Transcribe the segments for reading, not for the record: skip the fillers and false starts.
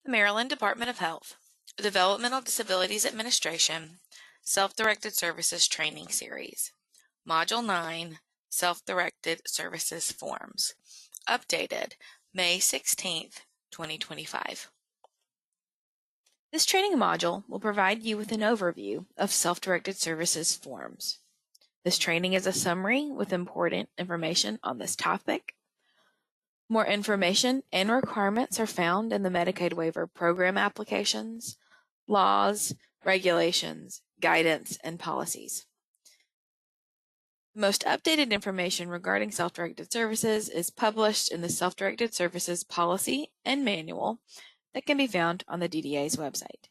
The Maryland Department of Health, Developmental Disabilities Administration, Self-Directed Services Training Series, Module 9, Self-Directed Services Forms, updated May 16, 2025. This training module will provide you with an overview of self-directed services forms. This training is a summary with important information on this topic. More information and requirements are found in the Medicaid Waiver Program applications, laws, regulations, guidance, and policies. The most updated information regarding self-directed services is published in the Self-Directed Services Policy and Manual that can be found on the DDA's website.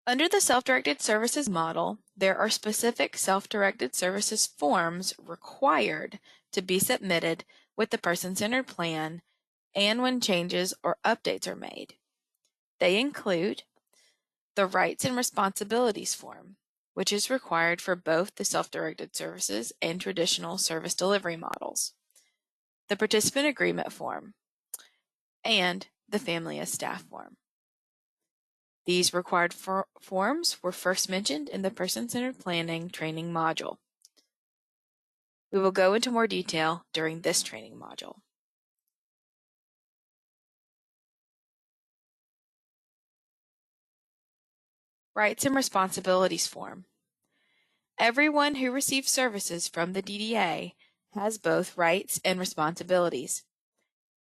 Under the Self-Directed Services model, there are specific self-directed services forms required to be submitted with the person-centered plan and when changes or updates are made. They include the Rights and Responsibilities form, which is required for both the self-directed services and traditional service delivery models, the Participant Agreement form, and the Family as Staff form. These required forms were first mentioned in the Person-Centered Planning training module. We will go into more detail during this training module. Rights and Responsibilities form. Everyone who receives services from the DDA has both rights and responsibilities.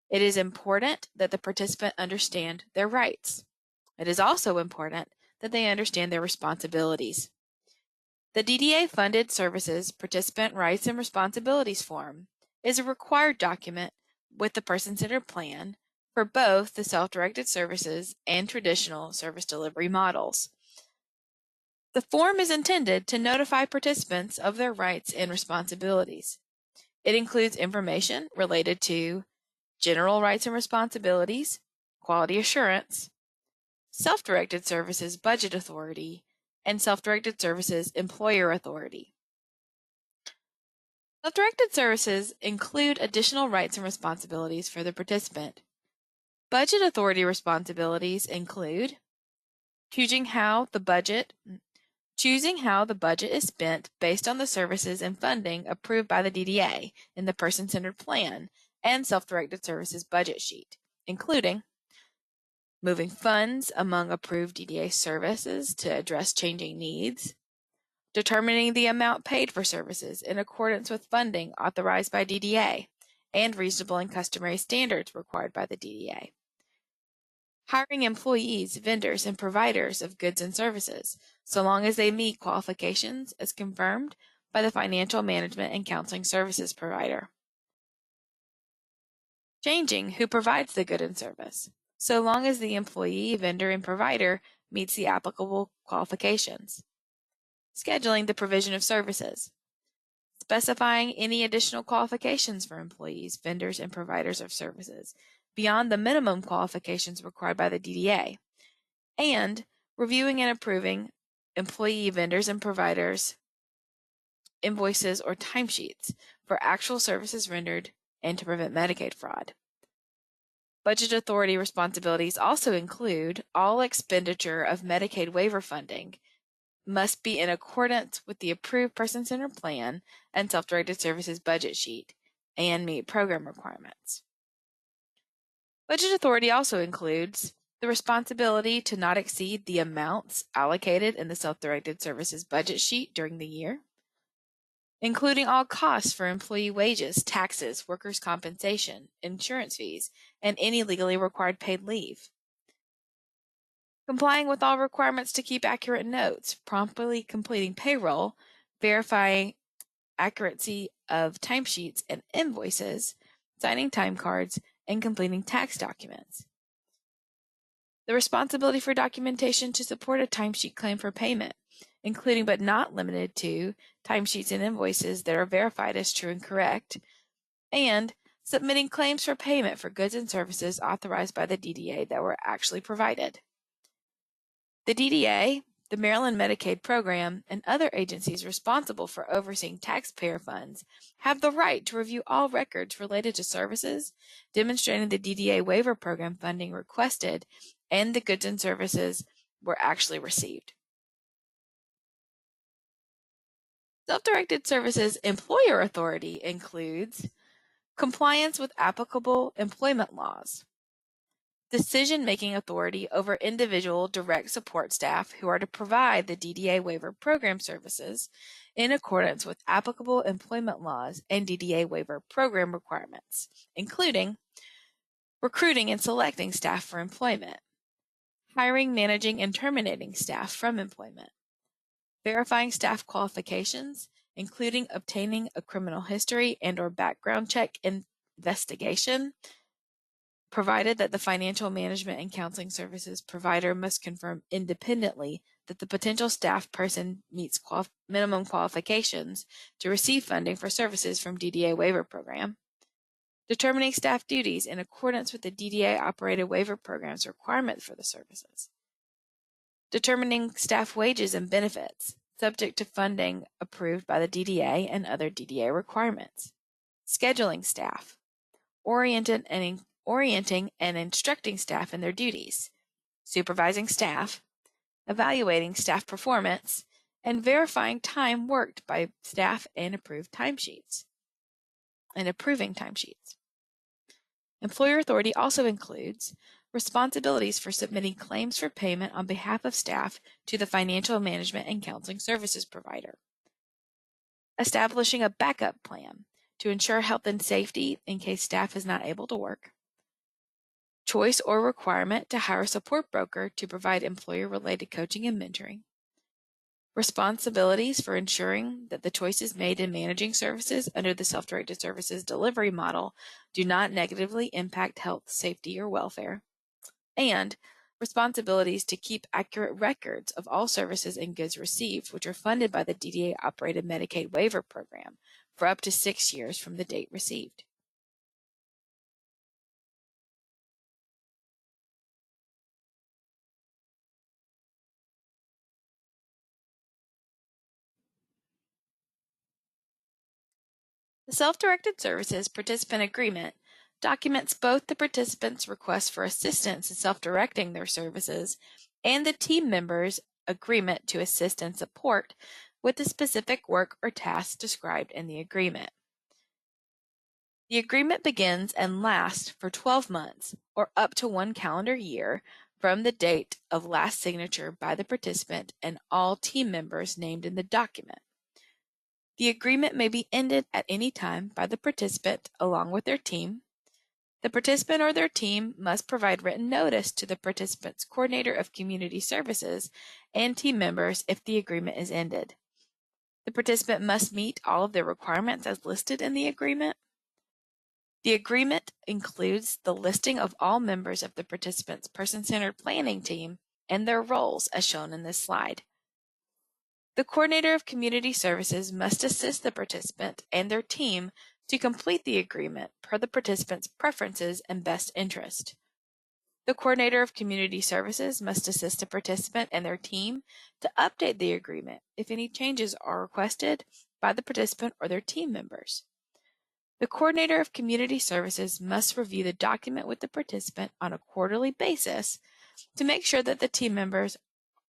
It is important that the participant understand their rights. It is also important that they understand their responsibilities. The DDA-funded Services Participant Rights and Responsibilities Form is a required document with the Person-Centered Plan for both the self-directed services and traditional service delivery models. The form is intended to notify participants of their rights and responsibilities. It includes information related to general rights and responsibilities, quality assurance, self-directed services budget authority, and self-directed services employer authority. Self-directed services include additional rights and responsibilities for the participant. Budget authority responsibilities include choosing how the budget is spent based on the services and funding approved by the DDA in the Person-Centered Plan and Self-Directed Services budget sheet, including moving funds among approved DDA services to address changing needs, determining the amount paid for services in accordance with funding authorized by DDA and reasonable and customary standards required by the DDA, hiring employees, vendors, and providers of goods and services, so long as they meet qualifications as confirmed by the financial management and counseling services provider. Changing who provides the good and service, so long as the employee, vendor, and provider meets the applicable qualifications. Scheduling the provision of services. Specifying any additional qualifications for employees, vendors, and providers of services beyond the minimum qualifications required by the DDA. And reviewing and approving employee, vendors, and providers invoices or timesheets for actual services rendered and to prevent Medicaid fraud. Budget authority responsibilities also include all expenditure of Medicaid waiver funding must be in accordance with the approved person-centered plan and self-directed services budget sheet and meet program requirements. Budget authority also includes the responsibility to not exceed the amounts allocated in the self-directed services budget sheet during the year, including all costs for employee wages, taxes, workers' compensation, insurance fees, and any legally required paid leave. Complying with all requirements to keep accurate notes, promptly completing payroll, verifying accuracy of timesheets and invoices, signing time cards, and completing tax documents. The responsibility for documentation to support a timesheet claim for payment, including but not limited to timesheets and invoices that are verified as true and correct, and submitting claims for payment for goods and services authorized by the DDA that were actually provided. The DDA, The Maryland Medicaid Program and other agencies responsible for overseeing taxpayer funds have the right to review all records related to services demonstrating the DDA waiver program funding requested and the goods and services were actually received. Self-directed services employer authority includes compliance with applicable employment laws, decision-making authority over individual direct support staff who are to provide the DDA waiver program services in accordance with applicable employment laws and DDA waiver program requirements, including recruiting and selecting staff for employment, hiring, managing, and terminating staff from employment, verifying staff qualifications, including obtaining a criminal history and/or background check investigation, provided that the financial management and counseling services provider must confirm independently that the potential staff person meets minimum qualifications to receive funding for services from DDA waiver program, determining staff duties in accordance with the DDA operated waiver program's requirement for the services, determining staff wages and benefits subject to funding approved by the DDA and other DDA requirements, scheduling staff, orienting and instructing staff in their duties, supervising staff, evaluating staff performance, and verifying time worked by staff and approving timesheets. Employer authority also includes responsibilities for submitting claims for payment on behalf of staff to the financial management and counseling services provider, establishing a backup plan to ensure health and safety in case staff is not able to work, choice or requirement to hire a support broker to provide employer-related coaching and mentoring, responsibilities for ensuring that the choices made in managing services under the self-directed services delivery model do not negatively impact health, safety, or welfare, and responsibilities to keep accurate records of all services and goods received which are funded by the DDA-operated Medicaid waiver program for up to 6 years from the date received. The Self-Directed Services Participant Agreement documents both the participants' request for assistance in self-directing their services and the team members' agreement to assist and support with the specific work or tasks described in the agreement. The agreement begins and lasts for 12 months or up to 1 calendar year from the date of last signature by the participant and all team members named in the document. The agreement may be ended at any time by the participant along with their team. The participant or their team must provide written notice to the participant's coordinator of community services and team members if the agreement is ended. The participant must meet all of the requirements as listed in the agreement. The agreement includes the listing of all members of the participant's person-centered planning team and their roles as shown in this slide. The coordinator of community services must assist the participant and their team to complete the agreement per the participant's preferences and best interest. The coordinator of community services must assist the participant and their team to update the agreement if any changes are requested by the participant or their team members. The coordinator of community services must review the document with the participant on a quarterly basis to make sure that the team members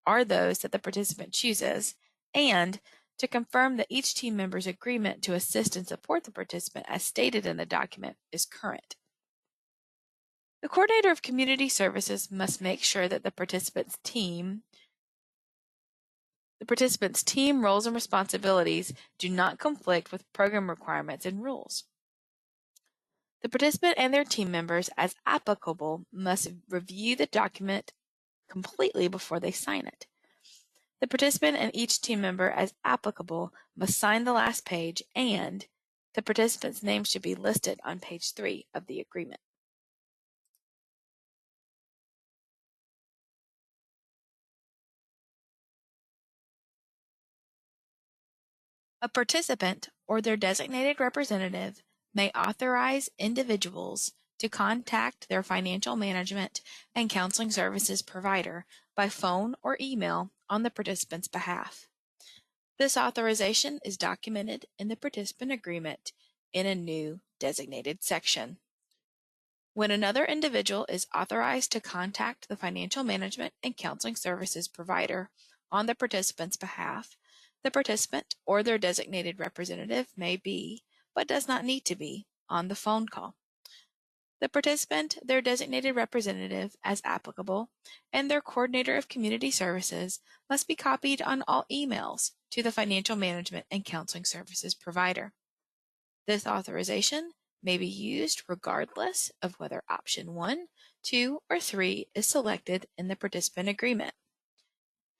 are those that the participant chooses, and to confirm that each team member's agreement to assist and support the participant as stated in the document is current. The coordinator of community services must make sure that the participant's team roles and responsibilities do not conflict with program requirements and rules. The participant and their team members, as applicable, must review the document completely before they sign it. The participant and each team member, as applicable, must sign the last page, and the participant's name should be listed on page 3 of the agreement. A participant or their designated representative may authorize individuals to contact their financial management and counseling services provider by phone or email on the participant's behalf. This authorization is documented in the participant agreement in a new designated section. When another individual is authorized to contact the financial management and counseling services provider on the participant's behalf, the participant or their designated representative may be, but does not need to be, on the phone call. The participant, their designated representative as applicable, and their coordinator of community services must be copied on all emails to the financial management and counseling services provider. This authorization may be used regardless of whether option 1, 2, or 3 is selected in the participant agreement.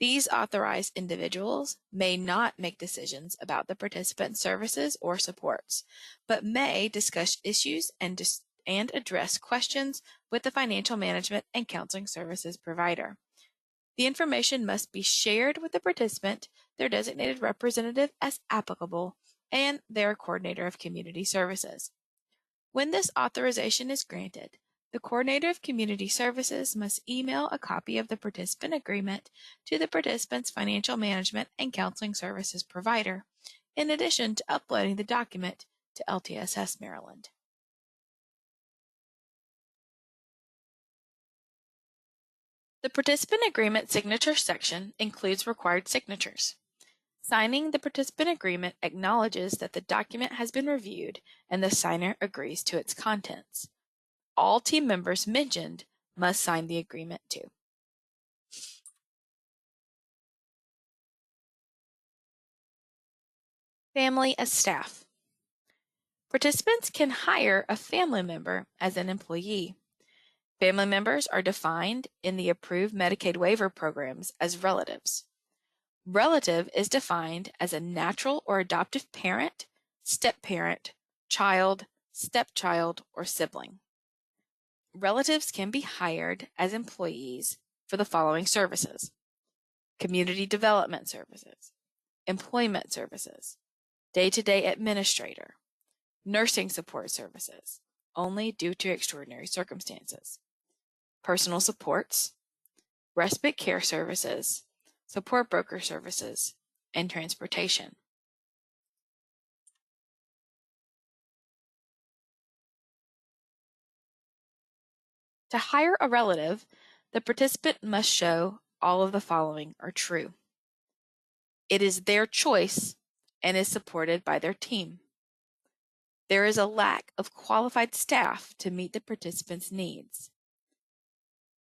These authorized individuals may not make decisions about the participant's services or supports, but may discuss issues and address questions with the financial management and counseling services provider. The information must be shared with the participant, their designated representative as applicable, and their coordinator of community services. When this authorization is granted, the coordinator of community services must email a copy of the participant agreement to the participant's financial management and counseling services provider, in addition to uploading the document to LTSS Maryland. The participant agreement signature section includes required signatures. Signing the participant agreement acknowledges that the document has been reviewed and the signer agrees to its contents. All team members mentioned must sign the agreement too. Family as staff. Participants can hire a family member as an employee. Family members are defined in the approved Medicaid waiver programs as relatives. Relative is defined as a natural or adoptive parent, step-parent, child, stepchild, or sibling. Relatives can be hired as employees for the following services: community development services, employment services, day-to-day administrator, nursing support services, only due to extraordinary circumstances, personal supports, respite care services, support broker services, and transportation. To hire a relative, the participant must show all of the following are true. It is their choice and is supported by their team. There is a lack of qualified staff to meet the participant's needs.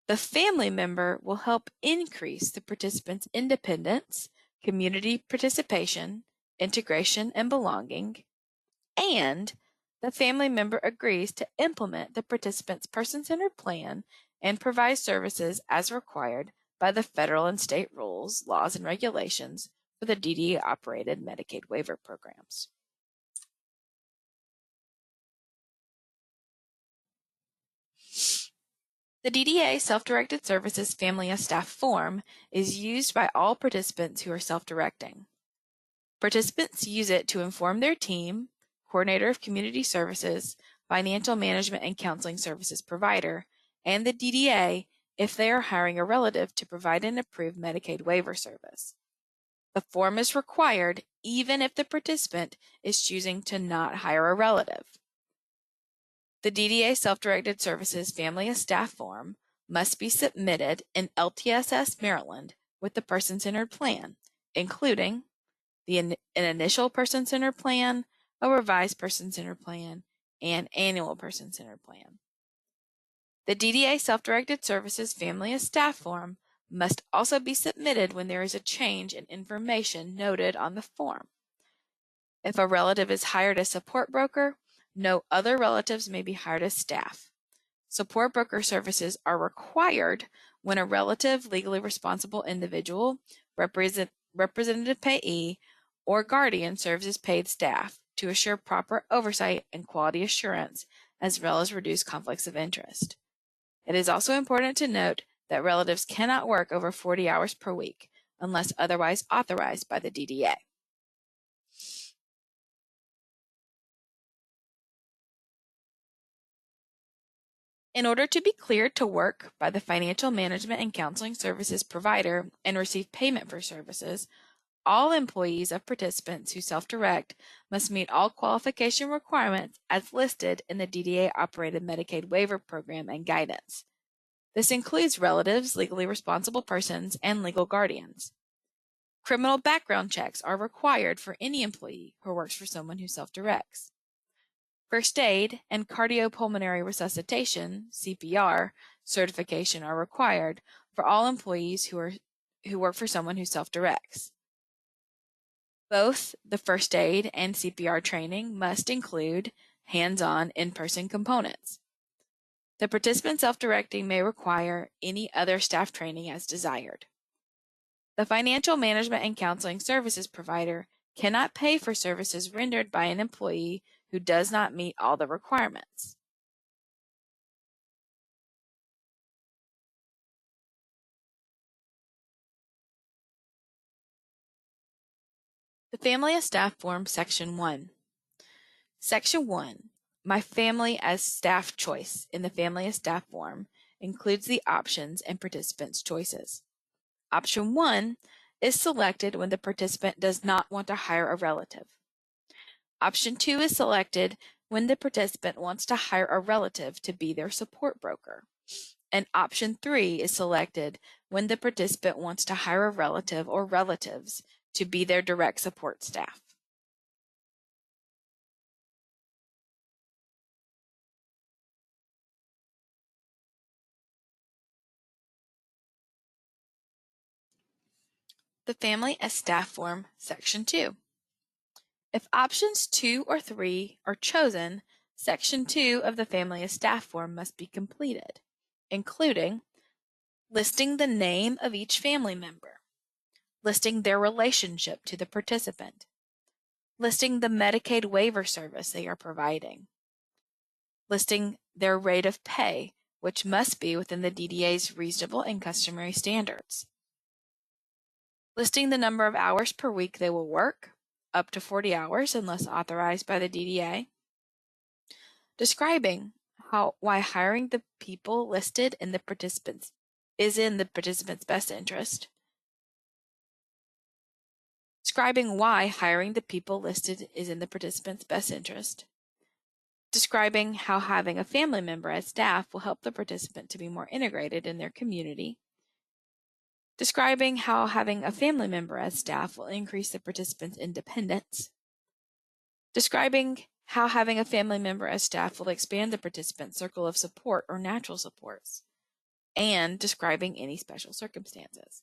The family member will help increase the participant's independence, community participation, integration, and belonging, and the family member agrees to implement the participant's person-centered plan and provide services as required by the federal and state rules, laws, and regulations for the DDA-operated Medicaid waiver programs. The DDA Self-Directed Services Family of Staff form is used by all participants who are self-directing. Participants use it to inform their team, coordinator of community services, financial management and counseling services provider, and the DDA if they are hiring a relative to provide an approved Medicaid waiver service. The form is required even if the participant is choosing to not hire a relative. The DDA Self-Directed Services Family of Staff form must be submitted in LTSS Maryland with the person-centered plan, including an initial person-centered plan, a revised person-centered plan, and annual person-centered plan. The DDA Self-Directed Services Family of Staff form must also be submitted when there is a change in information noted on the form. If a relative is hired as support broker, no other relatives may be hired as staff. Support broker services are required when a relative, legally responsible individual, representative payee, or guardian serves as paid staff to assure proper oversight and quality assurance, as well as reduce conflicts of interest. It is also important to note that relatives cannot work over 40 hours per week unless otherwise authorized by the DDA. In order to be cleared to work by the financial management and counseling services provider and receive payment for services, all employees of participants who self-direct must meet all qualification requirements as listed in the DDA-operated Medicaid waiver program and guidance. This includes relatives, legally responsible persons, and legal guardians. Criminal background checks are required for any employee who works for someone who self-directs. First aid and cardiopulmonary resuscitation, CPR, certification are required for all employees who work for someone who self-directs. Both the first aid and CPR training must include hands-on in-person components. The participant self-directing may require any other staff training as desired. The financial management and counseling services provider cannot pay for services rendered by an employee who does not meet all the requirements. The Family of Staff Form, Section 1. Section 1, My Family as Staff Choice in the Family of Staff Form includes the options and participants' choices. Option 1 is selected when the participant does not want to hire a relative. Option 2 is selected when the participant wants to hire a relative to be their support broker. And option 3 is selected when the participant wants to hire a relative or relatives to be their direct support staff. The Family as Staff Form, Section 2. If options 2 or 3 are chosen, Section 2 of the Family as Staff Form must be completed, including listing the name of each family member, listing their relationship to the participant, listing the Medicaid waiver service they are providing, listing their rate of pay, which must be within the DDA's reasonable and customary standards, listing the number of hours per week they will work, up to 40 hours unless authorized by the DDA, describing why hiring the people listed in the participants is in the participant's best interest, describing why hiring the people listed is in the participant's best interest, describing how having a family member as staff will help the participant to be more integrated in their community, describing how having a family member as staff will increase the participant's independence, describing how having a family member as staff will expand the participant's circle of support or natural supports, and describing any special circumstances.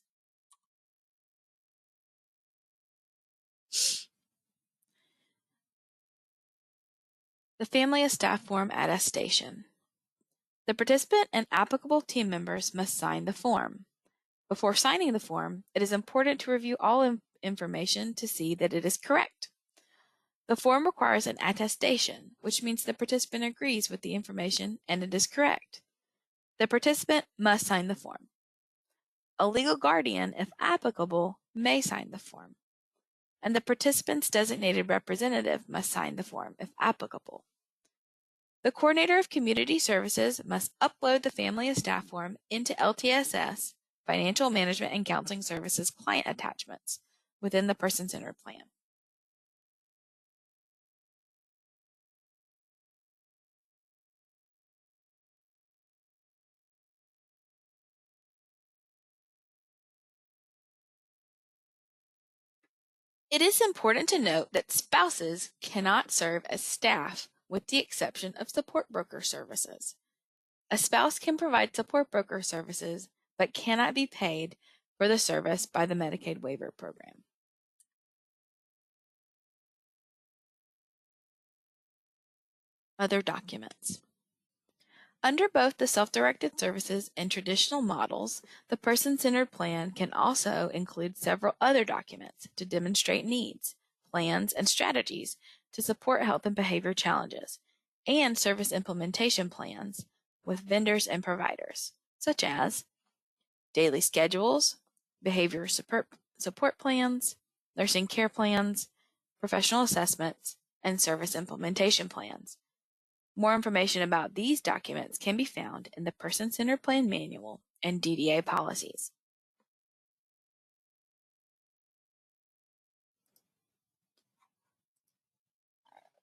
The Family of Staff Form Attestation. The participant and applicable team members must sign the form. Before signing the form, it is important to review all information to see that it is correct. The form requires an attestation, which means the participant agrees with the information and it is correct. The participant must sign the form. A legal guardian, if applicable, may sign the form, and the participant's designated representative must sign the form if applicable. The coordinator of community services must upload the Family of Staff form into LTSS, Financial Management and Counseling Services client attachments within the person-centered plan. It is important to note that spouses cannot serve as staff with the exception of support broker services. A spouse can provide support broker services but cannot be paid for the service by the Medicaid waiver program. Other documents. Under both the self-directed services and traditional models, the person-centered plan can also include several other documents to demonstrate needs, plans, and strategies to support health and behavior challenges, and service implementation plans with vendors and providers, such as daily schedules, behavior support plans, nursing care plans, professional assessments, and service implementation plans. More information about these documents can be found in the Person-Centered Plan Manual and DDA policies.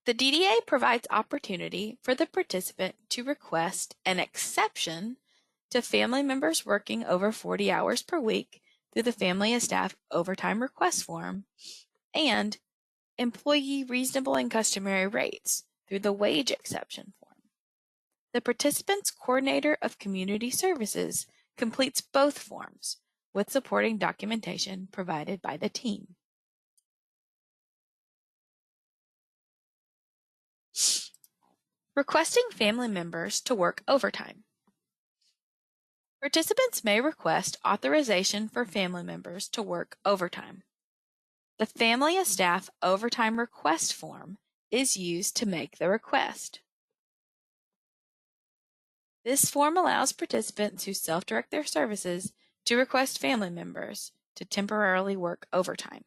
The DDA provides opportunity for the participant to request an exception to family members working over 40 hours per week through the Family and Staff Overtime Request Form and employee reasonable and customary rates through the wage exception form. The participant's coordinator of community services completes both forms with supporting documentation provided by the team. Requesting family members to work overtime. Participants may request authorization for family members to work overtime. The Family and Staff Overtime Request Form is used to make the request. This form allows participants who self-direct their services to request family members to temporarily work overtime.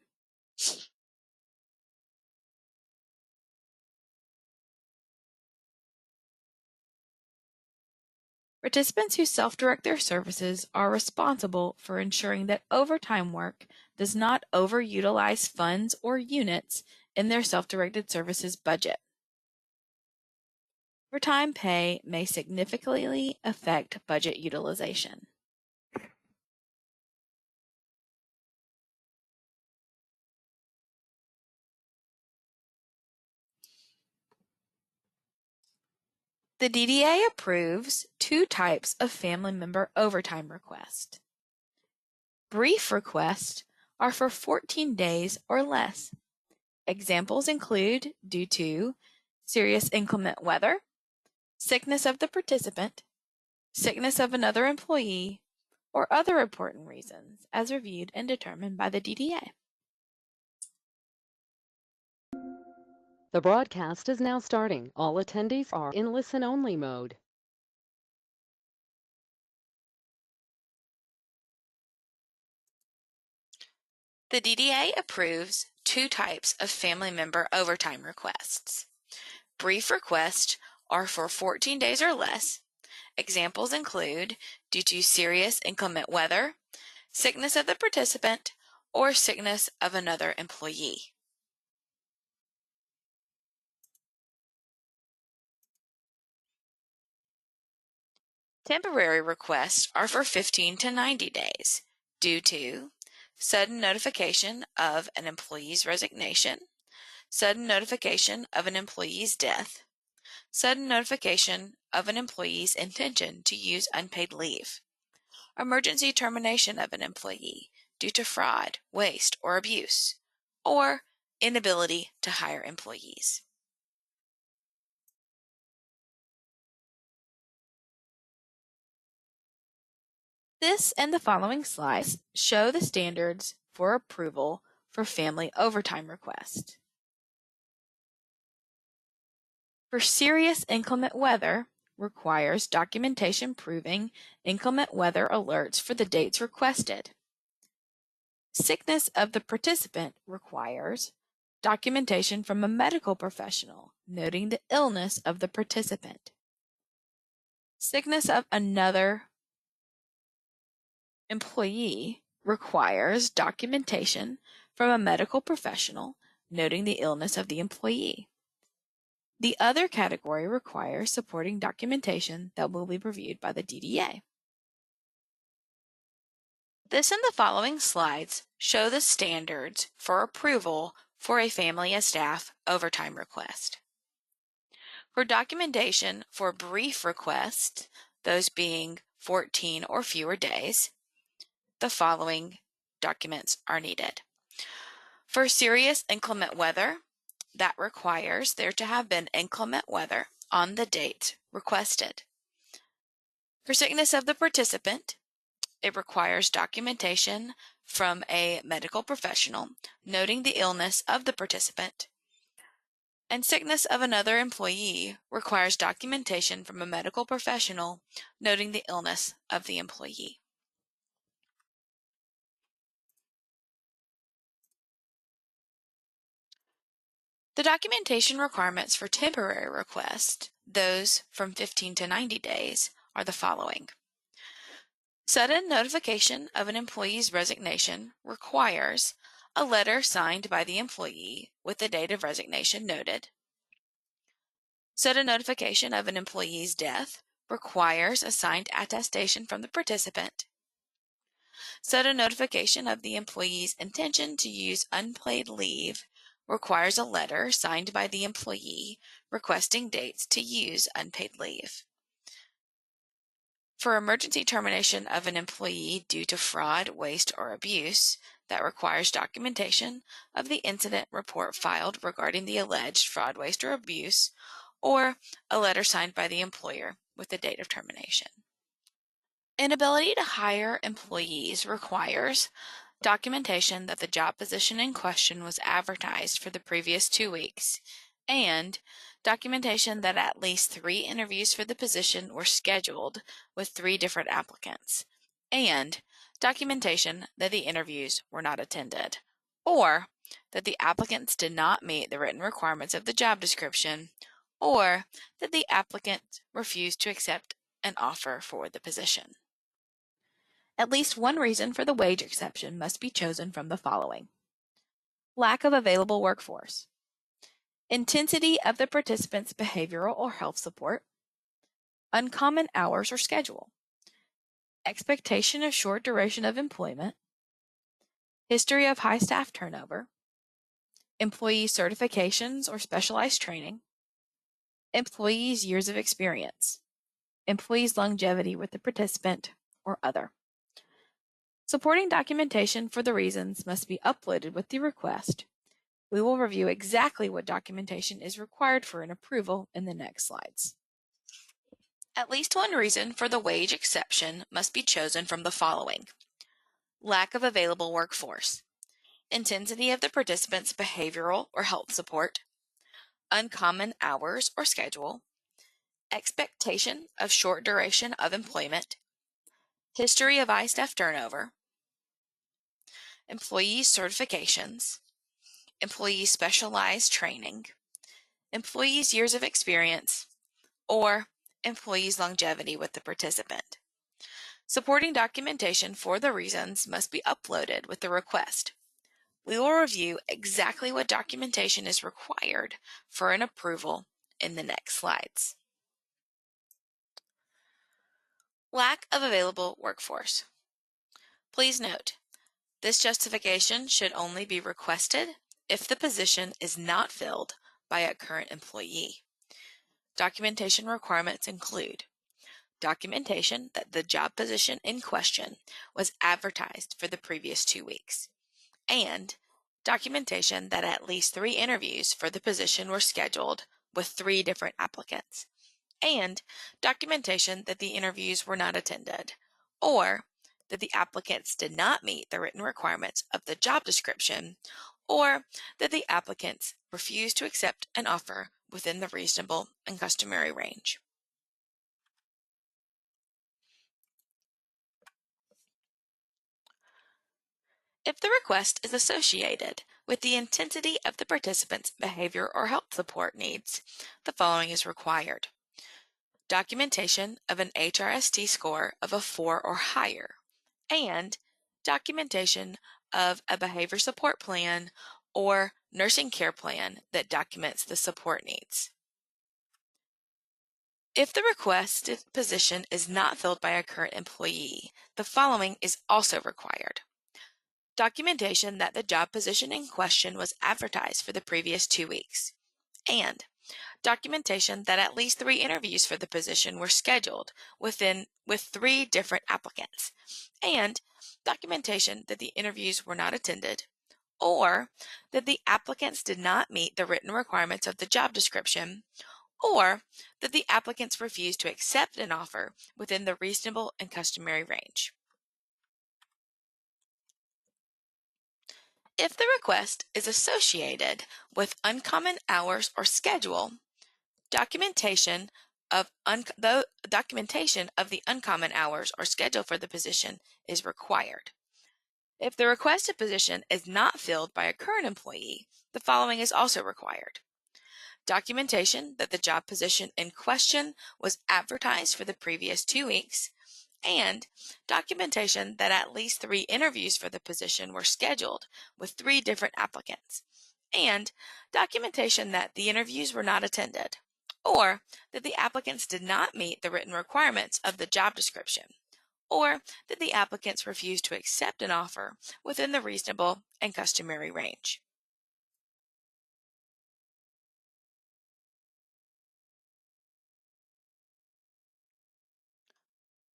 Participants who self-direct their services are responsible for ensuring that overtime work does not overutilize funds or units in their self-directed services budget. Overtime pay may significantly affect budget utilization. The DDA approves two types of family member overtime request. Brief requests are for 14 days or less. Examples include due to serious inclement weather, sickness of the participant, sickness of another employee, or other important reasons as reviewed and determined by the DDA. The broadcast is now starting. All attendees are in listen-only mode. The DDA approves two types of family member overtime requests. Brief requests are for 14 days or less. Examples include due to serious inclement weather, sickness of the participant, or sickness of another employee. Temporary requests are for 15 to 90 days due to sudden notification of an employee's resignation, sudden notification of an employee's death, sudden notification of an employee's intention to use unpaid leave, emergency termination of an employee due to fraud, waste, or abuse, or inability to hire employees. This and the following slides show the standards for approval for family overtime requests. For serious inclement weather, requires documentation proving inclement weather alerts for the dates requested. Sickness of the participant requires documentation from a medical professional noting the illness of the participant. Sickness of another employee requires documentation from a medical professional noting the illness of the employee. The other category requires supporting documentation that will be reviewed by the DDA. This and the following slides show the standards for approval for a family and staff overtime request. For documentation for brief requests, those being 14 or fewer days, the following documents are needed. For serious inclement weather, that requires there to have been inclement weather on the date requested. For sickness of the participant, it requires documentation from a medical professional noting the illness of the participant. And sickness of another employee requires documentation from a medical professional noting the illness of the employee. The documentation requirements for temporary requests, Those from 15 to 90 days are the following. Sudden notification of an employee's resignation requires a letter signed by the employee with the date of resignation noted. Sudden notification of an employee's death requires a signed attestation from the participant. Sudden notification of the employee's intention to use unpaid leave requires a letter signed by the employee requesting dates to use unpaid leave. For emergency termination of an employee due to fraud, waste, or abuse, that requires documentation of the incident report filed regarding the alleged fraud, waste, or abuse, or a letter signed by the employer with the date of termination. Inability to hire employees requires documentation that the job position in question was advertised for the previous 2 weeks, and documentation that at least 3 interviews for the position were scheduled with 3 different applicants, and documentation that the interviews were not attended, or that the applicants did not meet the written requirements of the job description, or that the applicant refused to accept an offer for the position. At least one reason for the wage exception must be chosen from the following. Lack of available workforce. Intensity of the participant's behavioral or health support. Uncommon hours or schedule. Expectation of short duration of employment. History of high staff turnover. Employee certifications or specialized training. Employee's years of experience. Employee's longevity with the participant, or other. Supporting documentation for the reasons must be uploaded with the request. We will review exactly what documentation is required for an approval in the next slides. At least one reason for the wage exception must be chosen from the following. Lack of available workforce. Intensity of the participant's behavioral or health support. Uncommon hours or schedule. Expectation of short duration of employment. History of high staff turnover. Employee certifications. Employee specialized training. Employee's years of experience, or employee's longevity with the participant. Supporting documentation for the reasons must be uploaded with the request. We will review exactly what documentation is required for an approval in the next slides. Lack of available workforce. Please note, this justification should only be requested if the position is not filled by a current employee. Documentation requirements include documentation that the job position in question was advertised for the previous 2 weeks, and documentation that at least 3 interviews for the position were scheduled with 3 different applicants, and documentation that the interviews were not attended, or that the applicants did not meet the written requirements of the job description, or that the applicants refused to accept an offer within the reasonable and customary range. If the request is associated with the intensity of the participant's behavior or health support needs, the following is required. Documentation of an HRST score of a 4 or higher, and documentation of a behavior support plan or nursing care plan that documents the support needs. If the requested position is not filled by a current employee, the following is also required. Documentation that the job position in question was advertised for the previous 2 weeks, and documentation that at least 3 interviews for the position were scheduled with 3 different applicants, and documentation that the interviews were not attended, or that the applicants did not meet the written requirements of the job description, or that the applicants refused to accept an offer within the reasonable and customary range. If the request is associated with uncommon hours or schedule, documentation of the uncommon hours or schedule for the position is required. If the requested position is not filled by a current employee, the following is also required. documentation that the job position in question was advertised for the previous 2 weeks, and documentation that at least 3 interviews for the position were scheduled with 3 different applicants, and documentation that the interviews were not attended, or that the applicants did not meet the written requirements of the job description, or that the applicants refused to accept an offer within the reasonable and customary range.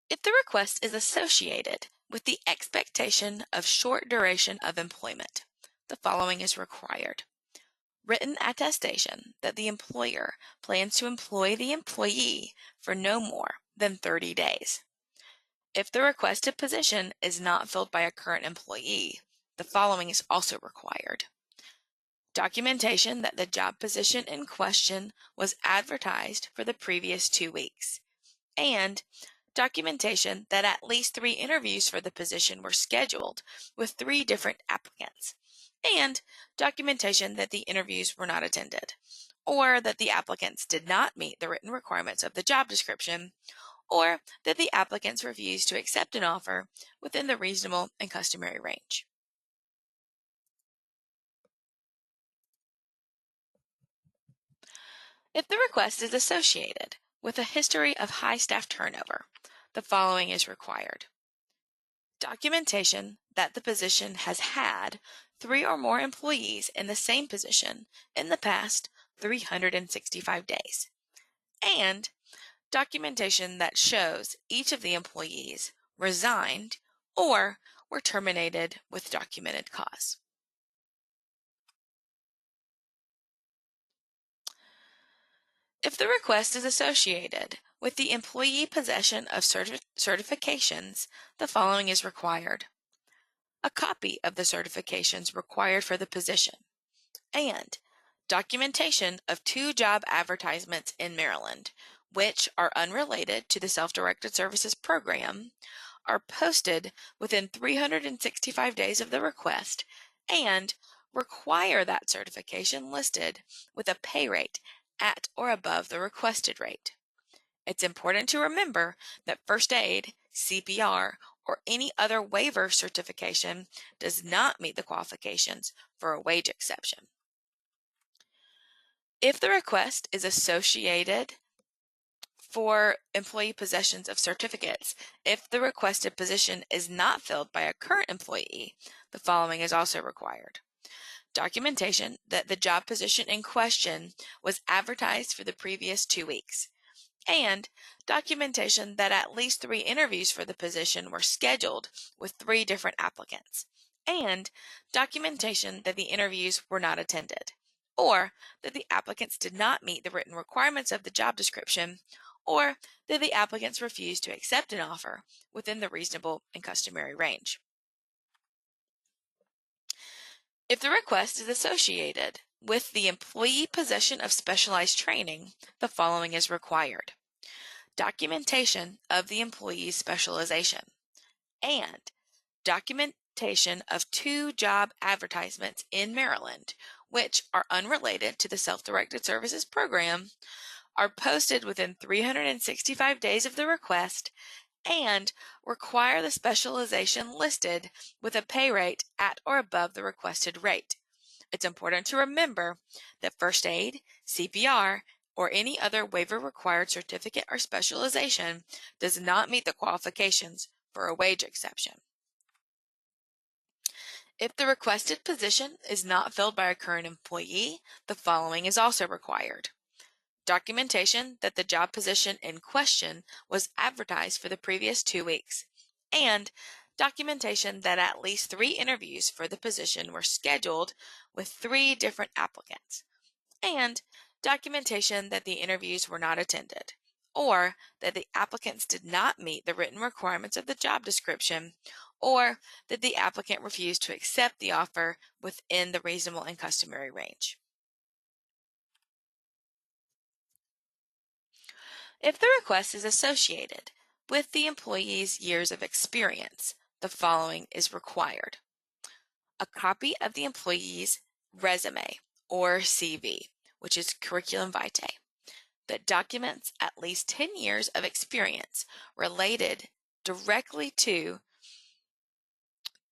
If the request is associated with the expectation of short duration of employment, the following is required: written attestation that the employer plans to employ the employee for no more than 30 days. If the requested position is not filled by a current employee, the following is also required: documentation that the job position in question was advertised for the previous 2 weeks, and documentation that at least 3 interviews for the position were scheduled with 3 different applicants, and documentation that the interviews were not attended, or that the applicants did not meet the written requirements of the job description, or that the applicants refused to accept an offer within the reasonable and customary range. If the request is associated with a history of high staff turnover, the following is required: documentation that the position has had 3 or more employees in the same position in the past 365 days, and documentation that shows each of the employees resigned or were terminated with documented cause. If the request is associated with the employee possession of certifications, the following is required: a copy of the certifications required for the position, and documentation of 2 job advertisements in Maryland, which are unrelated to the Self-Directed Services Program, are posted within 365 days of the request, and require that certification listed with a pay rate at or above the requested rate. It's important to remember that first aid, CPR, or any other waiver certification does not meet the qualifications for a wage exception. If the request is associated for employee possessions of certificates, if the requested position is not filled by a current employee, the following is also required: documentation that the job position in question was advertised for the previous 2 weeks, and documentation that at least 3 interviews for the position were scheduled with 3 different applicants, and documentation that the interviews were not attended, or that the applicants did not meet the written requirements of the job description, or that the applicants refused to accept an offer within the reasonable and customary range. If the request is associated with the employee possession of specialized training, the following is required: documentation of the employee's specialization, and documentation of 2 job advertisements in Maryland, which are unrelated to the Self-Directed Services Program, are posted within 365 days of the request, and require the specialization listed with a pay rate at or above the requested rate. It's important to remember that first aid, CPR, or any other waiver-required certificate or specialization does not meet the qualifications for a wage exception. If the requested position is not filled by a current employee, the following is also required: documentation that the job position in question was advertised for the previous 2 weeks, and documentation that at least 3 interviews for the position were scheduled with 3 different applicants, and documentation that the interviews were not attended, or that the applicants did not meet the written requirements of the job description, or that the applicant refused to accept the offer within the reasonable and customary range. If the request is associated with the employee's years of experience, the following is required: a copy of the employee's resume or CV, which is curriculum vitae, that documents at least 10 years of experience related directly to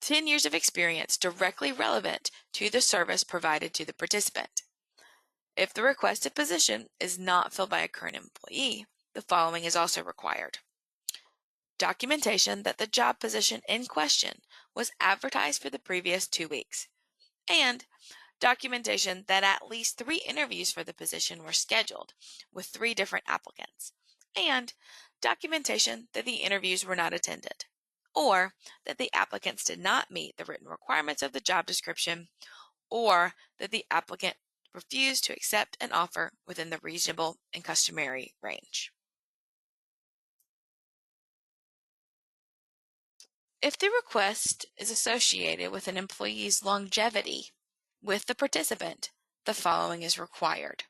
10 years of experience directly relevant to the service provided to the participant. If the requested position is not filled by a current employee, the following is also required. Documentation that the job position in question was advertised for the previous 2 weeks, and documentation that at least 3 interviews for the position were scheduled with 3 different applicants, and documentation that the interviews were not attended, or that the applicants did not meet the written requirements of the job description, or that the applicant refused to accept an offer within the reasonable and customary range. If the request is associated with an employee's longevity with the participant, the following is required.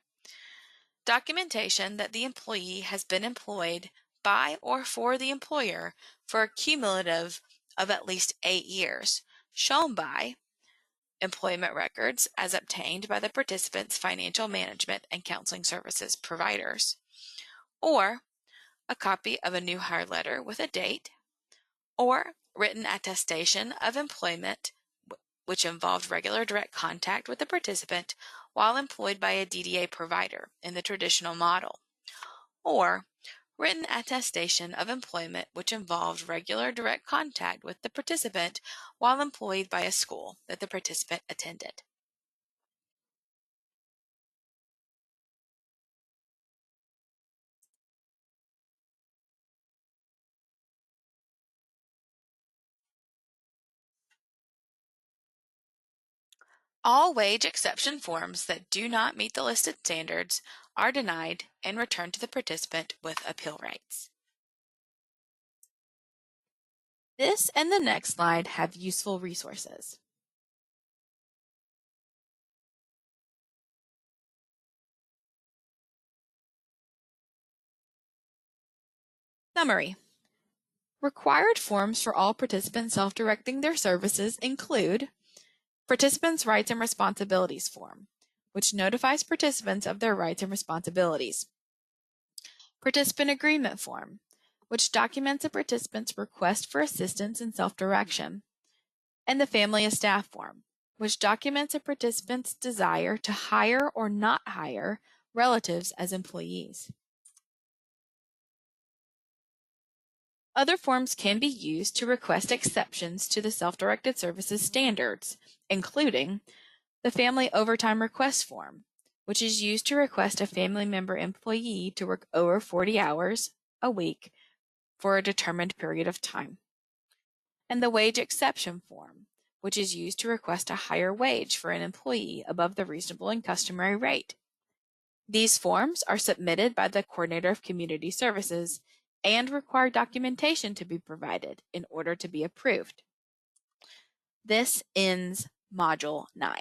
Documentation that the employee has been employed by or for the employer for a cumulative of at least 8 years, shown by employment records as obtained by the participant's financial management and counseling services providers, or a copy of a new hire letter with a date, or written attestation of employment which involved regular direct contact with the participant while employed by a DDA provider in the traditional model, or written attestation of employment which involved regular direct contact with the participant while employed by a school that the participant attended. All wage exception forms that do not meet the listed standards are denied and returned to the participant with appeal rights. This and the next slide have useful resources. Summary. Required forms for all participants self-directing their services include Participants' Rights and Responsibilities Form, which notifies participants of their rights and responsibilities. Participant Agreement Form, which documents a participant's request for assistance in self-direction. And the Family of Staff Form, which documents a participant's desire to hire or not hire relatives as employees. Other forms can be used to request exceptions to the self-directed services standards, including the Family Overtime Request Form, which is used to request a family member employee to work over 40 hours a week for a determined period of time, and the Wage Exception Form, which is used to request a higher wage for an employee above the reasonable and customary rate. These forms are submitted by the Coordinator of Community Services and require documentation to be provided in order to be approved. This ends Module 9.